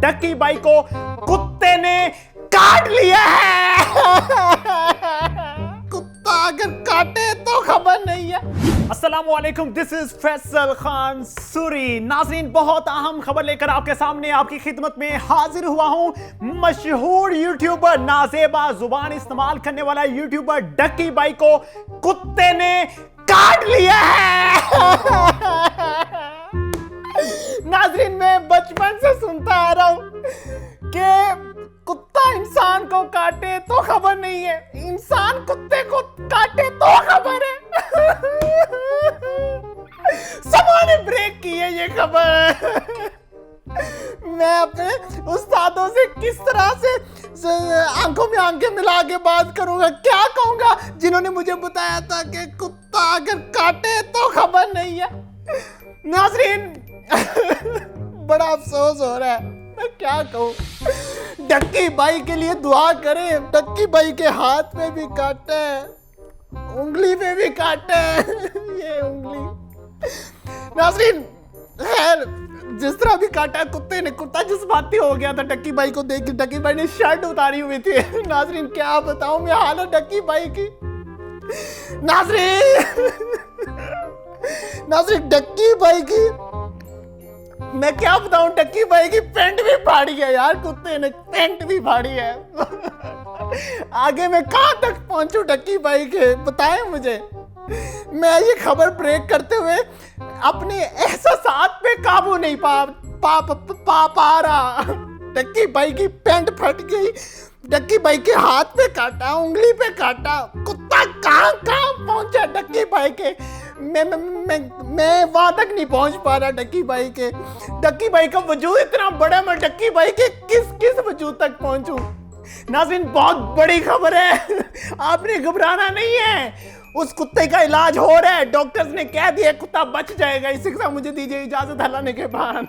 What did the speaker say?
Ducky भाई को कुत्ते ने काट लिया है। कुत्ता अगर काटे तो खबर नहीं है। अस्सलामुअलैकुम, दिस इज फैसल खान सूरी। नाज़रीन, बहुत अहम खबर लेकर आपके सामने आपकी खिदमत में हाजिर हुआ हूं। मशहूर यूट्यूबर, नाजेबा जुबान इस्तेमाल करने वाला यूट्यूबर डक्की भाई को कुत्ते ने काट लिया है। नाज़रीन, मैं बचपन से सुनता आ रहा हूं कि कुत्ता इंसान को काटे तो खबर नहीं है, इंसान कुत्ते को काटे तो खबर है। समां ने ब्रेक की है ये खबर। मैं अपने उस्तादों से किस तरह से आंखों में आंखें मिला के बात करूंगा, क्या कहूंगा, जिन्होंने मुझे बताया था कि कुत्ता अगर काटे तो खबर नहीं है। नाज़रीन, बड़ा अफसोस हो रहा है, मैं क्या कहूँ। डक्की भाई के लिए दुआ करें। डक्की भाई के हाथ में भी काटा है, उंगली में भी काटा है, ये उंगली। नाज़रीन, खैर, जिस तरह भी काटा है कुत्ते ने, कुत्ता जज्बाती हो गया था डक्की भाई को देख के। डक्की भाई ने शर्ट उतारी हुई थी। नाज़रीन, क्या बताऊं मैं हालत डक्की भाई की। नाज़रीन, डक्की भाई की मैं क्या बताऊं, डक्की भाई की पैंट भी फाड़ी है यार, कुत्ते ने पैंट भी फाड़ी है। आगे मैं कहां तक पहुंचूं डक्की भाई के, बताएं मुझे। मैं ये खबर ब्रेक करते हुए अपने एहसासात पे काबू नहीं पा रहा। डक्की भाई की पैंट फट गई, डक्की भाई के हाथ पे काटा, उंगली पे काटा, कुत्ता कहां पहुंचा डक्की भाई के। मैं वहां तक नहीं पहुंच पा रहा डक्की भाई के। डक्की भाई का वजूद इतना बड़ा, मैं डक्की भाई के किस वजूद तक पहुंचूं। नाज़रीन, बहुत बड़ी खबर है, आपने घबराना नहीं है। उस कुत्ते का इलाज हो रहा है, डॉक्टर्स ने कह दिया कुत्ता बच जाएगा। इसी के साथ मुझे दीजिए इजाजत, हलाने के बाद।